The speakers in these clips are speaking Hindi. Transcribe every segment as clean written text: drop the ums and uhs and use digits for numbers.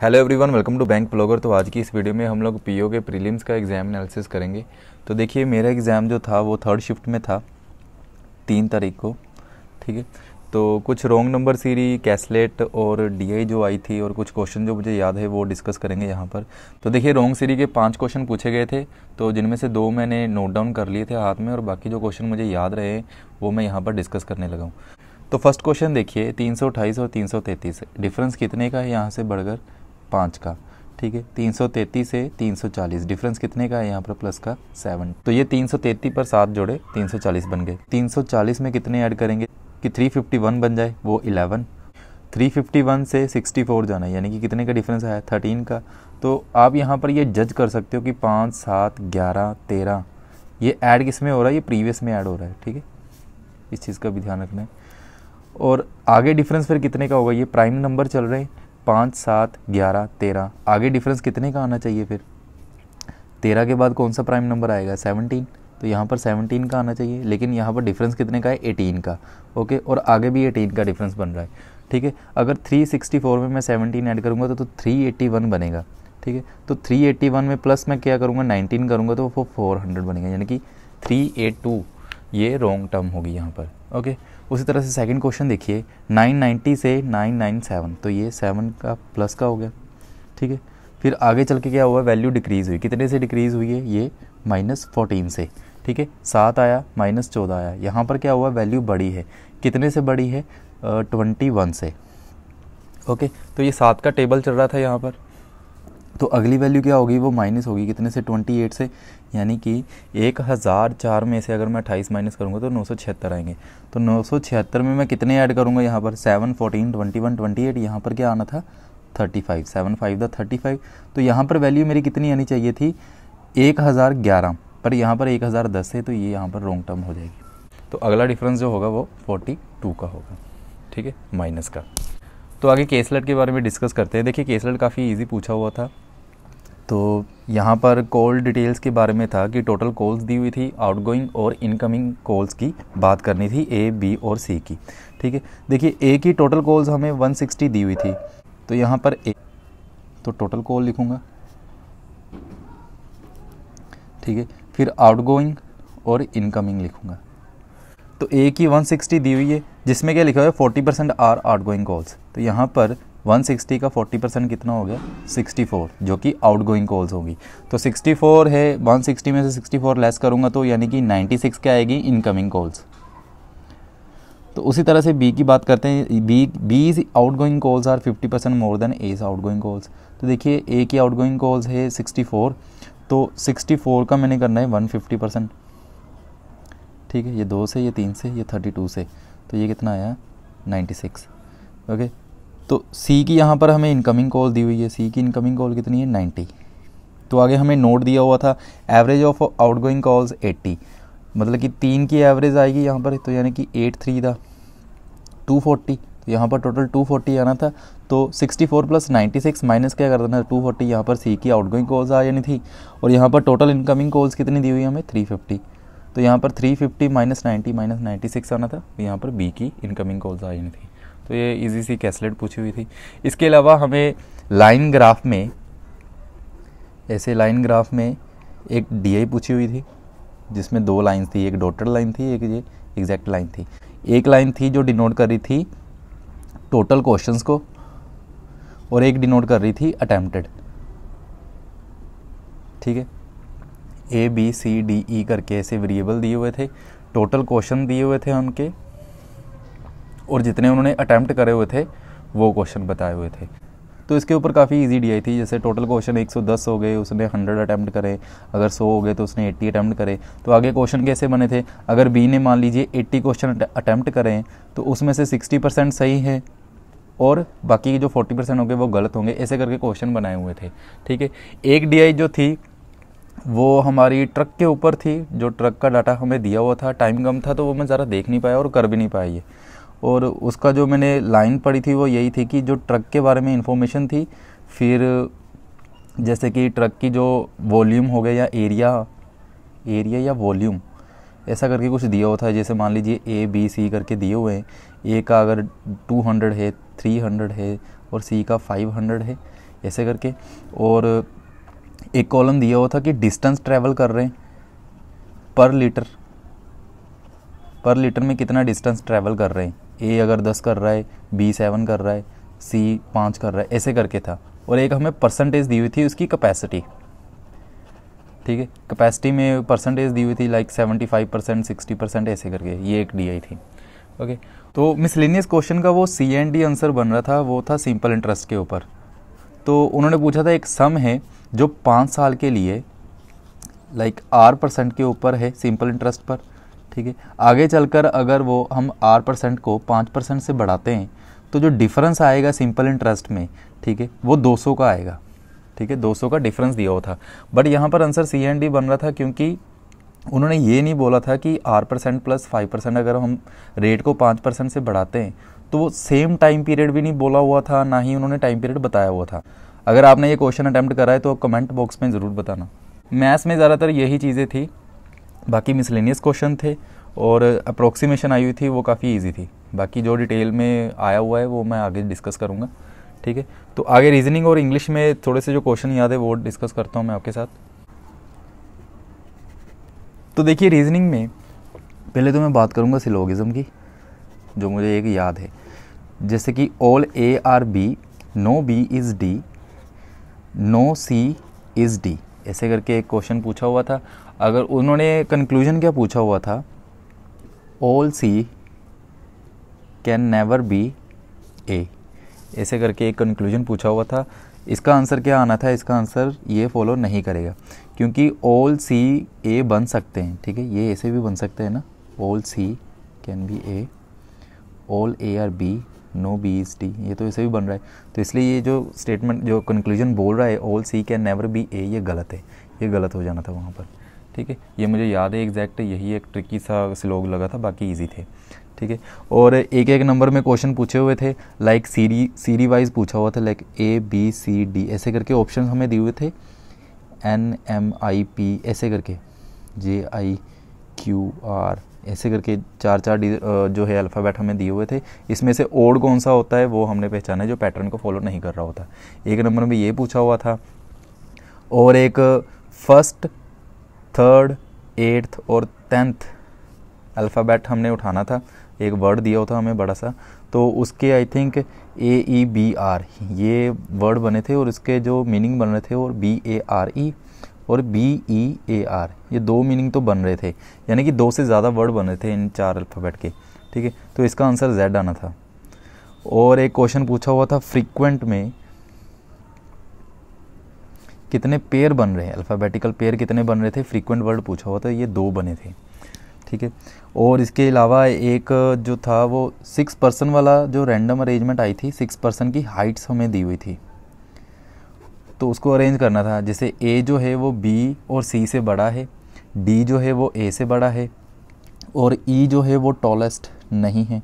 Hello everyone, welcome to bank blogger. तो आज की इस वीडियो में हम लोग पीओ के प्रीलिम्स का एग्ज़ाम एनालिसिस करेंगे। तो देखिए, मेरा एग्ज़ाम जो था वो थर्ड शिफ्ट में था 3 तारीख को। ठीक है, तो कुछ रॉन्ग नंबर सीरी, कैसलेट और डीआई जो आई थी और कुछ क्वेश्चन जो मुझे याद है वो डिस्कस करेंगे यहाँ पर। तो देखिए, रॉन्ग सीरी के 5 क्वेश्चन पूछे गए थे, तो जिनमें से 2 मैंने नोट डाउन कर लिए थे हाथ में और बाकी जो क्वेश्चन मुझे याद रहे वो मैं यहाँ पर डिस्कस करने लगा हूँ। तो फर्स्ट क्वेश्चन देखिए, 328 और 333 डिफरेंस कितने का है यहाँ से बढ़कर 5 का। ठीक है, 333 से 340 डिफरेंस कितने का है यहाँ पर प्लस का 7। तो ये 333 पर 7 जोड़े 340 बन गए। 340 में कितने ऐड करेंगे कि 351 बन जाए, वो 11। 351 से 64 जाना है, यानी कि कितने का डिफरेंस आया 13 का। तो आप यहाँ पर ये जज कर सकते हो कि 5, 7, 11, 13 ये ऐड किस में हो रहा है, ये प्रीवियस में ऐड हो रहा है। ठीक है, इस चीज़ का भी ध्यान रखना है। और आगे डिफरेंस फिर कितने का होगा, ये प्राइम नंबर चल रहे हैं 5, 7, 11, 13। आगे डिफरेंस कितने का आना चाहिए फिर 13 के बाद कौन सा प्राइम नंबर आएगा 17। तो यहाँ पर 17 का आना चाहिए, लेकिन यहाँ पर डिफरेंस कितने का है 18 का। ओके, और आगे भी 18 का डिफरेंस बन रहा है। ठीक है, अगर 364 में मैं 17 ऐड करूँगा तो 381 बनेगा। ठीक है, तो 381 में प्लस मैं क्या करूँगा 19 करूँगा तो वो 400 बनेगा, यानी कि 382 ये रॉन्ग टर्म होगी यहाँ पर। ओके, उसी तरह से सेकंड क्वेश्चन देखिए, 990 से 997, तो ये 7 का प्लस का हो गया। ठीक है, फिर आगे चल के क्या हुआ, वैल्यू डिक्रीज़ हुई। कितने से डिक्रीज़ हुई है, ये -14 से। ठीक है, 7 आया, -14 आया। यहाँ पर क्या हुआ, वैल्यू बढ़ी है। कितने से बढ़ी है 21 से। ओके, तो ये 7 का टेबल चल रहा था यहाँ पर, तो अगली वैल्यू क्या होगी, वो माइनस होगी। कितने से 28 से, यानी कि 1004 में से अगर मैं 28 माइनस करूँगा तो 976 आएंगे। तो 976 में मैं कितने ऐड करूँगा यहाँ पर 7, 14, 21, 28। यहाँ पर क्या आना था 35, 7, 5 द 35। तो यहाँ पर वैल्यू मेरी कितनी आनी चाहिए थी 1011, पर यहाँ पर 1010 है, तो ये यहाँ पर रॉन्ग टर्म हो जाएगी। तो अगला डिफरेंस जो होगा वो 42 का होगा। ठीक है, माइनस का। तो आगे केसलेट के बारे में डिस्कस करते हैं। देखिए, केसलेट काफ़ी ईजी पूछा हुआ था। तो यहाँ पर कॉल डिटेल्स के बारे में था कि टोटल कॉल्स दी हुई थी, आउटगोइंग और इनकमिंग कॉल्स की बात करनी थी, ए, बी और सी की। ठीक है, देखिए ए की टोटल कॉल्स हमें 160 दी हुई थी, तो यहाँ पर ए, तो टोटल कॉल लिखूँगा। ठीक है, फिर आउटगोइंग और इनकमिंग लिखूँगा। तो ए की 160 दी हुई है, जिसमें क्या लिखा हुआ है 40% आर आउटगोइंग कॉल्स। तो यहाँ पर 160 का 40% कितना हो गया 64, जो कि आउटगोइंग कॉल्स होगी। तो 64 है, 160 में से 64 लेस करूँगा तो यानी कि 96 क्या आएगी इनकमिंग कॉल्स। तो उसी तरह से बी की बात करते हैं। B outgoing calls are 50% more than as outgoing calls. तो देखिए, ए की आउटगोइंग कॉल्स है 64, तो 64 का मैंने करना है 150%। ठीक है, ये 2 से, ये 3 से, ये 32 से, तो ये कितना आया 96। ओके, तो सी की यहाँ पर हमें इनकमिंग कॉल दी हुई है, सी की इनकमिंग कॉल कितनी है 90। तो आगे हमें नोट दिया हुआ था एवरेज ऑफ आउटगोइंग कॉल्स 80, मतलब कि 3 की एवरेज आएगी यहाँ पर, तो यानी कि 8 3 था 240। तो यहाँ पर टोटल 240 आना था। तो 64 प्लस 96 माइनस क्या कर देना 240, यहाँ पर सी की आउटगोइंग कॉल्स आ जानी थी, और यहाँ पर टोटल इनकमिंग कॉल्स कितनी दी हुई है हमें 350। तो यहाँ पर 350 -90 -96 आना था, यहाँ पर बी की इनकमिंग कॉल्स आ जानी थी। तो ये इजी सी कैसलेट पूछी हुई थी। इसके अलावा हमें लाइन ग्राफ में, ऐसे लाइन ग्राफ में एक डीआई पूछी हुई थी, जिसमें 2 लाइन थी, एक डॉटेड लाइन थी, एक ये एग्जैक्ट लाइन थी। एक लाइन थी जो डिनोट कर रही थी टोटल क्वेश्चंस को, और एक डिनोट कर रही थी अटेम्प्टेड। ठीक है, ए बी सी डी ई करके ऐसे वेरिएबल दिए हुए थे, टोटल क्वेश्चन दिए हुए थे उनके, और जितने उन्होंने अटैम्प्ट करे हुए थे वो क्वेश्चन बताए हुए थे। तो इसके ऊपर काफ़ी इजी डीआई थी। जैसे टोटल क्वेश्चन 110 हो गए, उसने 100 अटैम्प्ट करे, अगर 100 हो गए तो उसने 80 अटैम्प्ट करे। तो आगे क्वेश्चन कैसे बने थे, अगर बी ने मान लीजिए 80 क्वेश्चन अटैम्प्ट करें तो उसमें से 60% सही है और बाकी के जो 40% होंगे वो गलत होंगे, ऐसे करके क्वेश्चन बनाए हुए थे। ठीक है, एक डीआई जो थी वो हमारी ट्रक के ऊपर थी, जो ट्रक का डाटा हमें दिया हुआ था, टाइम कम था तो वो मैं ज़रा देख नहीं पाया और कर भी नहीं पाया ये। और उसका जो मैंने लाइन पढ़ी थी वो यही थी कि जो ट्रक के बारे में इंफॉर्मेशन थी, फिर जैसे कि ट्रक की जो वॉल्यूम हो गया या एरिया या वॉल्यूम, ऐसा करके कुछ दिया हुआ था। जैसे मान लीजिए ए बी सी करके दिए हुए हैं, ए का अगर 200 है, 300 है और सी का 500 है, ऐसे करके। और एक कॉलम दिया हुआ था कि डिस्टेंस ट्रैवल कर रहे हैं पर लीटर में कितना डिस्टेंस ट्रैवल कर रहे हैं। ए अगर 10 कर रहा है, बी 7 कर रहा है, सी 5 कर रहा है, ऐसे करके था। और एक हमें परसेंटेज दी हुई थी उसकी कैपेसिटी, ठीक है, कैपेसिटी में परसेंटेज दी हुई थी लाइक 75%, 60% ऐसे करके, ये एक डी आई थी। ओके, तो मिसलेनियस क्वेश्चन का वो सी एंड डी आंसर बन रहा था, वो था सिंपल इंटरेस्ट के ऊपर। तो उन्होंने पूछा था एक सम है जो 5 साल के लिए लाइक R% के ऊपर है सिंपल इंटरेस्ट पर, ठीक है। आगे चलकर अगर वो हम R% को 5% से बढ़ाते हैं तो जो डिफरेंस आएगा सिंपल इंटरेस्ट में, ठीक है, वो 200 का आएगा, ठीक है, 200 का डिफरेंस दिया हुआ था। बट यहाँ पर आंसर सी एंड डी बन रहा था क्योंकि उन्होंने ये नहीं बोला था कि R% प्लस 5% अगर हम रेट को 5% से बढ़ाते हैं तो वो सेम टाइम पीरियड भी नहीं बोला हुआ था, ना ही उन्होंने टाइम पीरियड बताया हुआ था। अगर आपने ये क्वेश्चन अटैम्प्ट करा है तो कमेंट बॉक्स में ज़रूर बताना। मैथ्स में ज़्यादातर यही चीज़ें थी, बाकी मिसलेनियस क्वेश्चन थे और अप्रोक्सीमेशन आई हुई थी, वो काफ़ी ईजी थी। बाकी जो डिटेल में आया हुआ है वो मैं आगे डिस्कस करूँगा, ठीक है। तो आगे रीजनिंग और इंग्लिश में थोड़े से जो क्वेश्चन याद है वो डिस्कस करता हूँ मैं आपके साथ। तो देखिए रीजनिंग में पहले तो मैं बात करूँगा सिलोगिज्म की, जो मुझे एक याद है, जैसे कि all A are B, no B is D, no C is D, ऐसे करके एक क्वेश्चन पूछा हुआ था। अगर उन्होंने कंक्लूजन क्या पूछा हुआ था, all C can never be A, ऐसे करके एक कंक्लूजन पूछा हुआ था। इसका आंसर क्या आना था, इसका आंसर ये फॉलो नहीं करेगा क्योंकि ऑल सी ए बन सकते हैं, ठीक है, ये ऐसे भी बन सकते हैं ना, all C can be A, all A are B, no B is D, ये तो ऐसे भी बन रहा है। तो इसलिए ये जो स्टेटमेंट जो कंक्लूजन बोल रहा है all C can never be A, ये गलत है, ये गलत हो जाना था वहाँ पर, ठीक है। ये मुझे याद है एग्जैक्ट, यही एक ट्रिकी सा स्लोग लगा था, बाकी ईजी थे, ठीक है। और एक एक नंबर में क्वेश्चन पूछे हुए थे, लाइक सीरी वाइज पूछा हुआ था, like A B C D ऐसे करके ऑप्शन हमें दिए हुए थे, एन एम आई पी ऐसे करके, जे आई क्यू आर ऐसे करके चार जो है अल्फ़ाबेट हमें दिए हुए थे। इसमें से ओड कौन सा होता है वो हमने पहचाना है, जो पैटर्न को फॉलो नहीं कर रहा होता। एक नंबर में ये पूछा हुआ था। और एक फर्स्ट, थर्ड, 8th और 10th अल्फ़ाबेट हमने उठाना था, एक वर्ड दिया हुआ था हमें बड़ा सा, तो उसके I think A E B R ये वर्ड बने थे और इसके जो मीनिंग बन रहे थे, और बी ए आर ई और बी ई ए आर, ये 2 मीनिंग तो बन रहे थे, यानी कि 2 से ज़्यादा वर्ड बन रहे थे इन 4 अल्फ़ाबेट के, ठीक है। तो इसका आंसर जेड आना था। और एक क्वेश्चन पूछा हुआ था, फ्रीक्वेंट में कितने पेयर बन रहे हैं, अल्फ़ाबेटिकल पेयर कितने बन रहे थे, फ्रीक्वेंट वर्ड पूछा हुआ था, ये 2 बने थे, ठीक है। और इसके अलावा एक जो था वो 6 पर्सन वाला जो रैंडम अरेंजमेंट आई थी, 6 पर्सन की हाइट्स हमें दी हुई थी, तो उसको अरेंज करना था। जैसे ए जो है वो बी और सी से बड़ा है, डी जो है वो ए से बड़ा है, और ई जो है वो टॉलेस्ट नहीं है,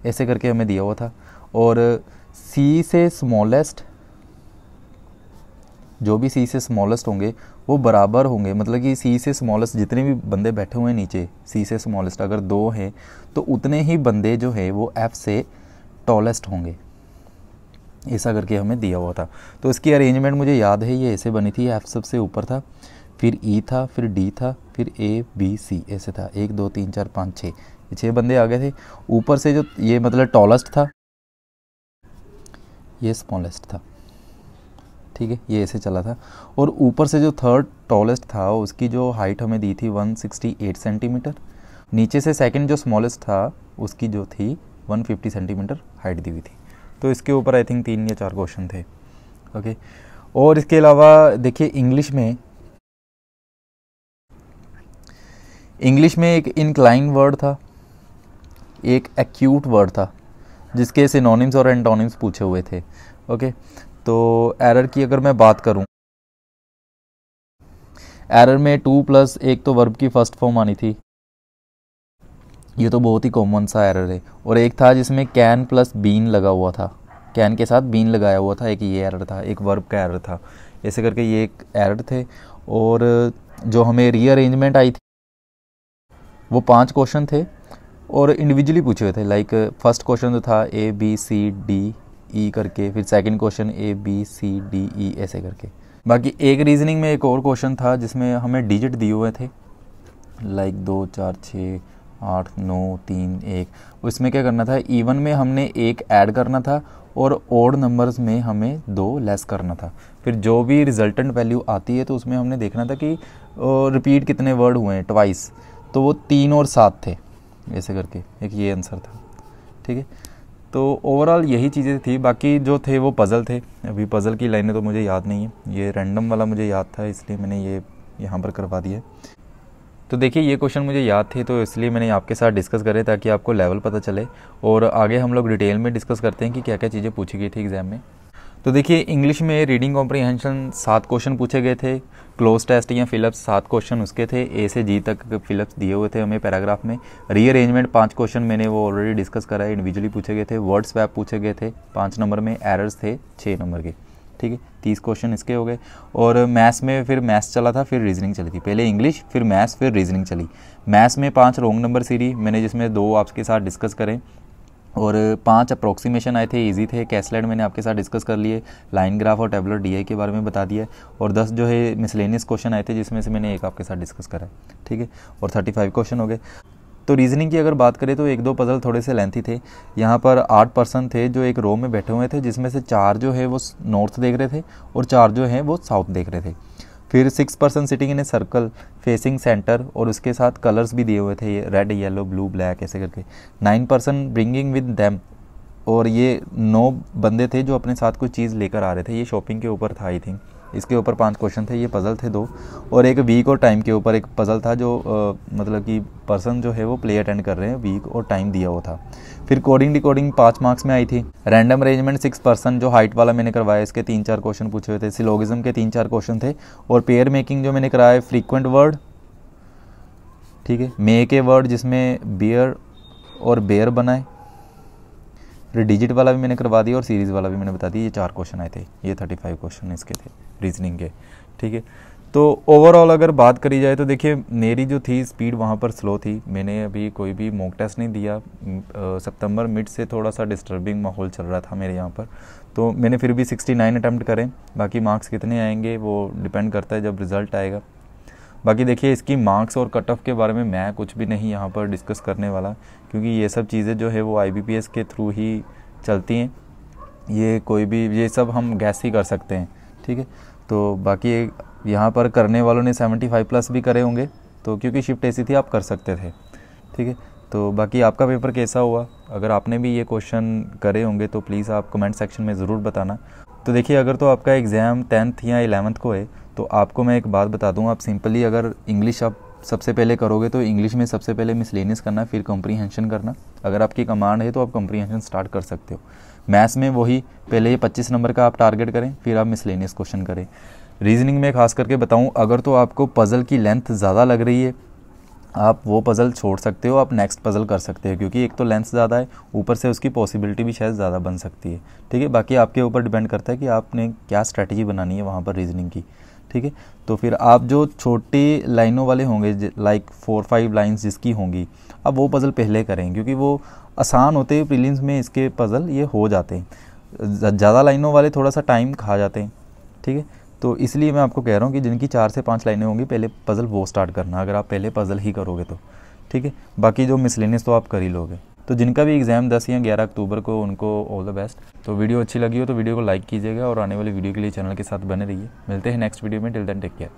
ऐसे करके हमें दिया हुआ था। और सी से स्मॉलेस्ट, जो भी सी से स्मॉलेस्ट होंगे वो बराबर होंगे, मतलब कि सी से स्मॉलेस्ट जितने भी बंदे बैठे हुए हैं नीचे, सी से स्मॉलेस्ट अगर 2 हैं तो उतने ही बंदे जो है वो एफ से टॉलेस्ट होंगे, ऐसा करके हमें दिया हुआ था। तो इसकी अरेंजमेंट मुझे याद है, ये ऐसे बनी थी, एफ सबसे ऊपर था, फिर ई था, फिर डी था, फिर ए बी सी ऐसे था, 1 2 3 4 5 6, 6 बंदे आ गए थे। ऊपर से जो ये मतलब टॉलेस्ट था, ये स्मॉलेस्ट था, ठीक है, ये ऐसे चला था। और ऊपर से जो थर्ड टॉलेस्ट था उसकी जो हाइट हमें दी थी 168 सेंटीमीटर, नीचे से सेकंड जो स्मॉलेस्ट था उसकी जो थी 150 सेंटीमीटर हाइट दी हुई थी। तो इसके ऊपर आई थिंक 3 या 4 क्वेश्चन थे, ओके। और इसके अलावा देखिए इंग्लिश में एक इंक्लाइन वर्ड था, एक एक्यूट वर्ड था, जिसके सिनोनिम्स और एंटोनिम्स पूछे हुए थे, ओके। तो एरर की अगर मैं बात करूं, एरर में 2 प्लस एक तो वर्ब की फर्स्ट फॉर्म आनी थी, ये तो बहुत ही कॉमन सा एरर है। और एक था जिसमें कैन प्लस बीन लगा हुआ था, कैन के साथ बीन लगाया हुआ था, एक ये एरर था, एक वर्ब का एरर था, ऐसे करके ये एक एरर थे। और जो हमें रीअरेंजमेंट आई थी वो 5 क्वेश्चन थे और इंडिविजुअली पूछे हुए थे, लाइक फर्स्ट क्वेश्चन जो था ए बी सी डी ई करके, फिर second question A B C D E ऐसे करके। बाकी एक रीजनिंग में एक और क्वेश्चन था जिसमें हमें डिजिट दिए हुए थे, लाइक 2 4 6 8 9 3 1। उसमें क्या करना था, इवन में हमने 1 ऐड करना था और ओड नंबर्स में हमें 2 लेस करना था। फिर जो भी रिजल्टेंट वैल्यू आती है तो उसमें हमने देखना था कि रिपीट कितने वर्ड हुए हैं ट्वाइस, तो वो 3 और 7 थे ऐसे करके, एक ये आंसर था। ठीक है, तो ओवरऑल यही चीज़ें थी। बाकी जो थे वो पज़ल थे। अभी पज़ल की लाइनें तो मुझे याद नहीं है, ये रैंडम वाला मुझे याद था इसलिए मैंने ये यहाँ पर करवा दिया। तो देखिए ये क्वेश्चन मुझे याद थे तो इसलिए मैंने आपके साथ डिस्कस करे ताकि आपको लेवल पता चले, और आगे हम लोग डिटेल में डिस्कस करते हैं कि क्या क्या चीज़ें पूछी गई थी एग्ज़ाम में। तो देखिए इंग्लिश में रीडिंग कॉम्प्रीहेंशन 7 क्वेश्चन पूछे गए थे, क्लोज टेस्ट या फिलअप्स 7 क्वेश्चन उसके थे, ए से जी तक फिलअप्स दिए हुए थे हमें पैराग्राफ में। रीअरेंजमेंट 5 क्वेश्चन मैंने वो ऑलरेडी डिस्कस करा है, इंडिविजुअली पूछे गए थे। वर्ड स्वैप पूछे गए थे 5 नंबर में, एरर्स थे 6 नंबर के। ठीक है, 30 क्वेश्चन इसके हो गए। और मैथ्स में फिर मैथ्स चला था, फिर रीजनिंग चली थी, पहले इंग्लिश फिर मैथ्स फिर रीजनिंग चली। मैथ्स में 5 रोंग नंबर सीरी मैंने, जिसमें 2 आपके साथ डिस्कस करें, और 5 अप्रोक्सीमेशन आए थे, इजी थे। कैसलेट मैंने आपके साथ डिस्कस कर लिए, लाइन ग्राफ और टेबलर डीआई के बारे में बता दिया, और 10 जो है मिसलेनियस क्वेश्चन आए थे जिसमें से मैंने एक आपके साथ डिस्कस करा है। ठीक है, और 35 क्वेश्चन हो गए। तो रीजनिंग की अगर बात करें तो 1-2 पजल थोड़े से लेंथी थे। यहाँ पर 8 पर्सन थे जो एक रो में बैठे हुए थे, जिसमें से 4 जो है वो नॉर्थ देख रहे थे और 4 जो है वो साउथ देख रहे थे। फिर 6 person sitting in a circle facing centre, और उसके साथ कलर्स भी दिए हुए थे, ये रेड येलो ब्लू ब्लैक ऐसे करके। 9 पर्सन ब्रिंगिंग विद दैम, और ये 9 बंदे थे जो अपने साथ कोई चीज़ लेकर आ रहे थे। ये शॉपिंग के ऊपर था आई थिंक। इसके ऊपर 5 क्वेश्चन थे, ये पज़ल थे 2, और एक वीक और टाइम के ऊपर एक पज़ल था जो मतलब कि पर्सन जो है वो प्ले अटेंड कर रहे हैं, वीक और टाइम दिया हुआ था। फिर कोडिंग डिकोडिंग 5 मार्क्स में आई थी। रैंडम अरेंजमेंट 6 पर्सन जो हाइट वाला मैंने करवाया, इसके 3-4 क्वेश्चन पूछे हुए थे। सिलोगिज्म के 3-4 क्वेश्चन थे, और पेयर मेकिंग जो मैंने कराया फ्रीक्वेंट वर्ड, ठीक है, मे के वर्ड जिसमें बियर और बेयर बनाए। फिर डिजिट वाला भी मैंने करवा दिया और सीरीज़ वाला भी मैंने बता दिया। ये 4 क्वेश्चन आए थे, ये 35 क्वेश्चन इसके थे रीजनिंग के। ठीक है, तो ओवरऑल अगर बात करी जाए तो देखिए मेरी जो थी स्पीड वहाँ पर स्लो थी। मैंने अभी कोई भी मॉक टेस्ट नहीं दिया। सितंबर मिड से थोड़ा सा डिस्टर्बिंग माहौल चल रहा था मेरे यहाँ पर, तो मैंने फिर भी 69 अटैम्प्ट करें। बाकी मार्क्स कितने आएंगे वो डिपेंड करता है जब रिज़ल्ट आएगा। बाकी देखिए इसकी मार्क्स और कट ऑफ के बारे में मैं कुछ भी नहीं यहाँ पर डिस्कस करने वाला, क्योंकि ये सब चीज़ें जो है वो IBPS के थ्रू ही चलती हैं। ये कोई भी ये सब हम गैस ही कर सकते हैं। ठीक है, तो बाकी यहाँ पर करने वालों ने 75 प्लस भी करे होंगे, तो क्योंकि शिफ्ट ऐसी थी आप कर सकते थे। ठीक है, तो बाकी आपका पेपर कैसा हुआ, अगर आपने भी ये क्वेश्चन करे होंगे तो प्लीज़ आप कमेंट सेक्शन में ज़रूर बताना। तो देखिए अगर तो आपका एग्ज़ाम 10th या 11th को है तो आपको मैं एक बात बता दूं, आप सिंपली अगर इंग्लिश आप सबसे पहले करोगे तो इंग्लिश में सबसे पहले मिसलेनियस करना, फिर कॉम्प्रीहेंशन करना। अगर आपकी कमांड है तो आप कॉम्प्रीहेंशन स्टार्ट कर सकते हो। मैथ्स में वही पहले ये 25 नंबर का आप टारगेट करें, फिर आप मिसलेनियस क्वेश्चन करें। रीजनिंग में खास करके बताऊँ, अगर तो आपको पज़ल की लेंथ ज़्यादा लग रही है आप वो पज़ल छोड़ सकते हो, आप नेक्स्ट पज़ल कर सकते हो, क्योंकि एक तो लेंथ ज़्यादा है, ऊपर से उसकी पॉसिबिलिटी भी शायद ज़्यादा बन सकती है। ठीक है, बाकी आपके ऊपर डिपेंड करता है कि आपने क्या स्ट्रैटेजी बनानी है वहाँ पर रीजनिंग की। ठीक है, तो फिर आप जो छोटी लाइनों वाले होंगे लाइक 4-5 लाइन्स जिसकी होंगी, अब वो पज़ल पहले करें, क्योंकि वो आसान होते हैं प्रीलिम्स में, इसके पज़ल ये हो जाते हैं। ज़्यादा लाइनों वाले थोड़ा सा टाइम खा जाते हैं। ठीक है, तो इसलिए मैं आपको कह रहा हूँ कि जिनकी 4 से 5 लाइनें होंगी पहले पज़ल वो स्टार्ट करना, अगर आप पहले पज़ल ही करोगे तो। ठीक है, बाकी जो मिसलेनियस तो आप कर ही लोगे। तो जिनका भी एग्ज़ाम 10 या 11 अक्टूबर को, उनको ऑल द बेस्ट। तो वीडियो अच्छी लगी हो तो वीडियो को लाइक कीजिएगा, और आने वाली वीडियो के लिए चैनल के साथ बने रहिए। मिलते हैं नेक्स्ट वीडियो में, टिल देन टेक केयर।